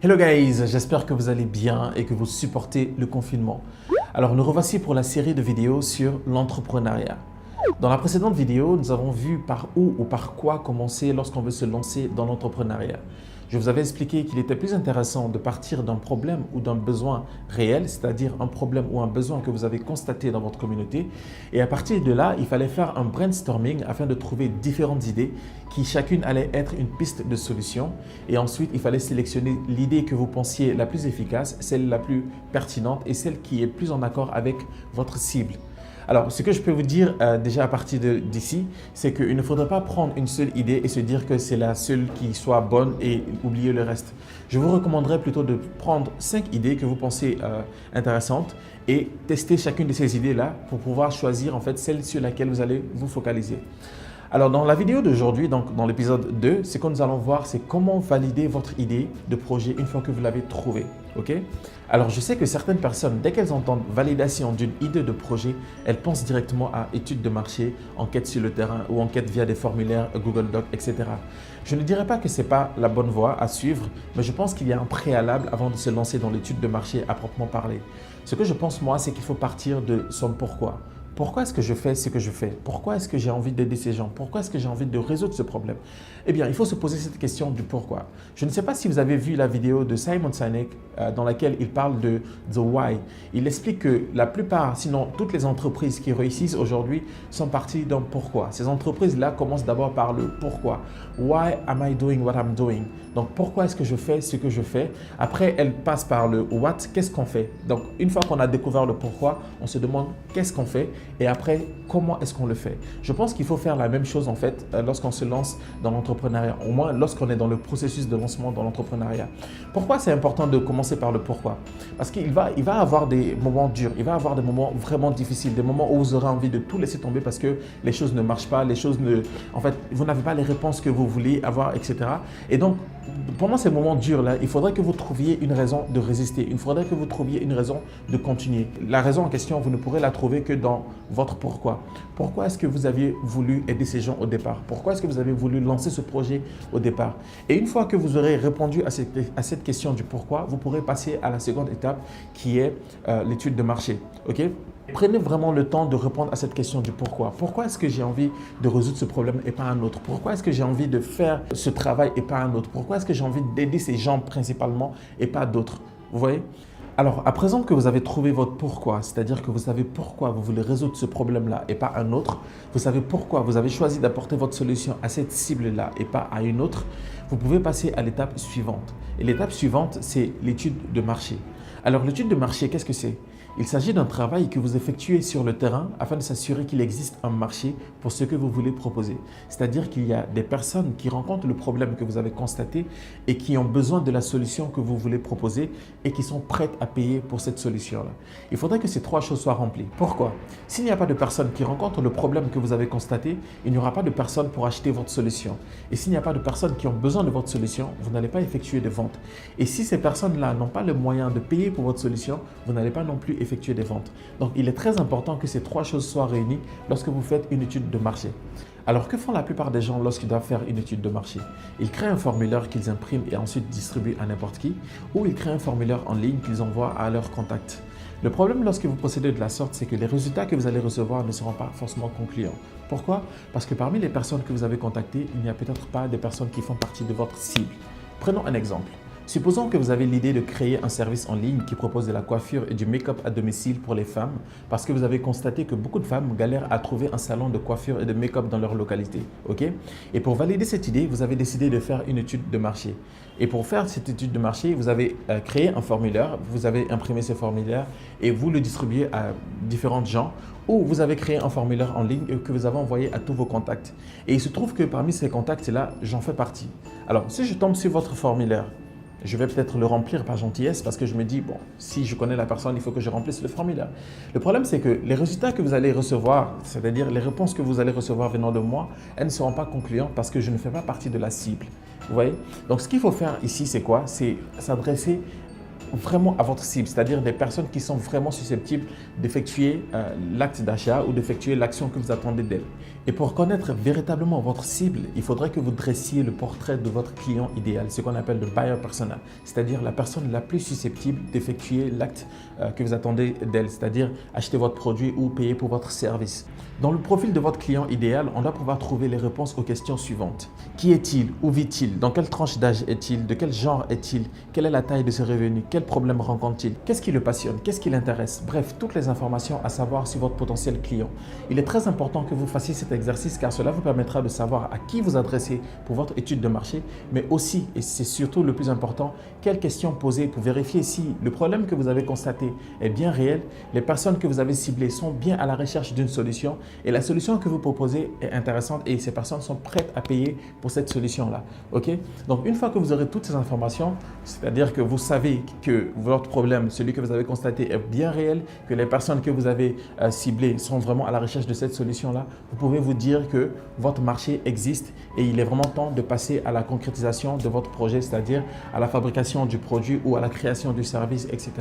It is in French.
Hello guys, j'espère que vous allez bien et que vous supportez le confinement. Alors nous revoici pour la série de vidéos sur l'entrepreneuriat. Dans la précédente vidéo, nous avons vu par où ou par quoi commencer lorsqu'on veut se lancer dans l'entrepreneuriat. Je vous avais expliqué qu'il était plus intéressant de partir d'un problème ou d'un besoin réel, c'est-à-dire un problème ou un besoin que vous avez constaté dans votre communauté. Et à partir de là, il fallait faire un brainstorming afin de trouver différentes idées qui chacune allait être une piste de solution. Et ensuite, il fallait sélectionner l'idée que vous pensiez la plus efficace, celle la plus pertinente et celle qui est plus en accord avec votre cible. Alors, ce que je peux vous dire déjà à partir d'ici, c'est qu'il ne faudrait pas prendre une seule idée et se dire que c'est la seule qui soit bonne et oublier le reste. Je vous recommanderais plutôt de prendre 5 idées que vous pensez intéressantes et tester chacune de ces idées-là pour pouvoir choisir en fait celle sur laquelle vous allez vous focaliser. Alors dans la vidéo d'aujourd'hui, donc dans l'épisode 2, ce que nous allons voir, c'est comment valider votre idée de projet une fois que vous l'avez trouvée. Ok? Alors je sais que certaines personnes, dès qu'elles entendent validation d'une idée de projet, elles pensent directement à études de marché, enquête sur le terrain ou enquête via des formulaires Google Docs, etc. Je ne dirais pas que ce n'est pas la bonne voie à suivre, mais je pense qu'il y a un préalable avant de se lancer dans l'étude de marché à proprement parler. Ce que je pense moi, c'est qu'il faut partir de son pourquoi. Pourquoi est-ce que je fais ce que je fais? Pourquoi est-ce que j'ai envie d'aider ces gens? Pourquoi est-ce que j'ai envie de résoudre ce problème? Eh bien, il faut se poser cette question du pourquoi. Je ne sais pas si vous avez vu la vidéo de Simon Sinek dans laquelle il parle de The Why. Il explique que la plupart, sinon toutes les entreprises qui réussissent aujourd'hui sont parties d'un pourquoi. Ces entreprises-là commencent d'abord par le pourquoi. Why am I doing what I'm doing? Donc, pourquoi est-ce que je fais ce que je fais? Après, elles passent par le what, qu'est-ce qu'on fait? Donc, une fois qu'on a découvert le pourquoi, on se demande qu'est-ce qu'on fait? Et après, comment est-ce qu'on le fait? Je pense qu'il faut faire la même chose en fait lorsqu'on se lance dans l'entrepreneuriat, au moins lorsqu'on est dans le processus de lancement dans l'entrepreneuriat. Pourquoi c'est important de commencer par le pourquoi? Parce qu'il va avoir des moments durs, il va avoir des moments vraiment difficiles, des moments où vous aurez envie de tout laisser tomber parce que les choses ne marchent pas, en fait, vous n'avez pas les réponses que vous voulez avoir, etc. Et donc, pendant ces moments durs-là, il faudrait que vous trouviez une raison de résister, il faudrait que vous trouviez une raison de continuer. La raison en question, vous ne pourrez la trouver que dans votre pourquoi. Pourquoi est-ce que vous aviez voulu aider ces gens au départ? Pourquoi est-ce que vous avez voulu lancer ce projet au départ? Et une fois que vous aurez répondu à cette question du pourquoi, vous pourrez passer à la seconde étape qui est l'étude de marché. Ok? Prenez vraiment le temps de répondre à cette question du pourquoi. Pourquoi est-ce que j'ai envie de résoudre ce problème et pas un autre? Pourquoi est-ce que j'ai envie de faire ce travail et pas un autre? Pourquoi est-ce que j'ai envie d'aider ces gens principalement et pas d'autres? Vous voyez? Alors, à présent que vous avez trouvé votre pourquoi, c'est-à-dire que vous savez pourquoi vous voulez résoudre ce problème-là et pas un autre, vous savez pourquoi vous avez choisi d'apporter votre solution à cette cible-là et pas à une autre, vous pouvez passer à l'étape suivante. Et l'étape suivante, c'est l'étude de marché. Alors, l'étude de marché, qu'est-ce que c'est? Il s'agit d'un travail que vous effectuez sur le terrain afin de s'assurer qu'il existe un marché pour ce que vous voulez proposer. C'est-à-dire qu'il y a des personnes qui rencontrent le problème que vous avez constaté et qui ont besoin de la solution que vous voulez proposer et qui sont prêtes à payer pour cette solution-là. Il faudrait que ces 3 choses soient remplies. Pourquoi? S'il n'y a pas de personnes qui rencontrent le problème que vous avez constaté, il n'y aura pas de personnes pour acheter votre solution. Et s'il n'y a pas de personnes qui ont besoin de votre solution, vous n'allez pas effectuer de vente. Et si ces personnes-là n'ont pas le moyen de payer pour votre solution, vous n'allez pas non plus effectuer des ventes. Donc, il est très important que ces 3 choses soient réunies lorsque vous faites une étude de marché. Alors, que font la plupart des gens lorsqu'ils doivent faire une étude de marché? Ils créent un formulaire qu'ils impriment et ensuite distribuent à n'importe qui, ou ils créent un formulaire en ligne qu'ils envoient à leurs contacts. Le problème lorsque vous procédez de la sorte, c'est que les résultats que vous allez recevoir ne seront pas forcément concluants. Pourquoi? Parce que parmi les personnes que vous avez contactées, il n'y a peut-être pas des personnes qui font partie de votre cible. Prenons un exemple. Supposons que vous avez l'idée de créer un service en ligne qui propose de la coiffure et du make-up à domicile pour les femmes parce que vous avez constaté que beaucoup de femmes galèrent à trouver un salon de coiffure et de make-up dans leur localité. Ok? Et pour valider cette idée, vous avez décidé de faire une étude de marché. Et pour faire cette étude de marché, vous avez créé un formulaire, vous avez imprimé ce formulaire et vous le distribuez à différents gens ou vous avez créé un formulaire en ligne que vous avez envoyé à tous vos contacts. Et il se trouve que parmi ces contacts-là, j'en fais partie. Alors, si je tombe sur votre formulaire, je vais peut-être le remplir par gentillesse parce que je me dis, bon, si je connais la personne, il faut que je remplisse le formulaire. Le problème, c'est que les résultats que vous allez recevoir, c'est-à-dire les réponses que vous allez recevoir venant de moi, elles ne seront pas concluantes parce que je ne fais pas partie de la cible. Vous voyez? Donc, ce qu'il faut faire ici, c'est quoi? C'est s'adresser vraiment à votre cible, c'est-à-dire des personnes qui sont vraiment susceptibles d'effectuer l'acte d'achat ou d'effectuer l'action que vous attendez d'elles. Et pour connaître véritablement votre cible, il faudrait que vous dressiez le portrait de votre client idéal, ce qu'on appelle le buyer persona, c'est-à-dire la personne la plus susceptible d'effectuer l'acte que vous attendez d'elle, c'est-à-dire acheter votre produit ou payer pour votre service. Dans le profil de votre client idéal, on doit pouvoir trouver les réponses aux questions suivantes. Qui est-il? Où vit-il? Dans quelle tranche d'âge est-il? De quel genre est-il? Quelle est la taille de ses revenus? Quels problèmes rencontre-t-il? Qu'est-ce qui le passionne? Qu'est-ce qui l'intéresse? Bref, toutes les informations à savoir sur votre potentiel client. Il est très important que vous fassiez cet exercice car cela vous permettra de savoir à qui vous adresser pour votre étude de marché, mais aussi, et c'est surtout le plus important, quelles questions poser pour vérifier si le problème que vous avez constaté est bien réel, les personnes que vous avez ciblées sont bien à la recherche d'une solution et la solution que vous proposez est intéressante et ces personnes sont prêtes à payer pour cette solution-là. Ok? Donc, une fois que vous aurez toutes ces informations, c'est-à-dire que vous savez que votre problème, celui que vous avez constaté, est bien réel, que les personnes que vous avez ciblées sont vraiment à la recherche de cette solution-là, vous pouvez vous dire que votre marché existe et il est vraiment temps de passer à la concrétisation de votre projet, c'est-à-dire à la fabrication du produit ou à la création du service, etc.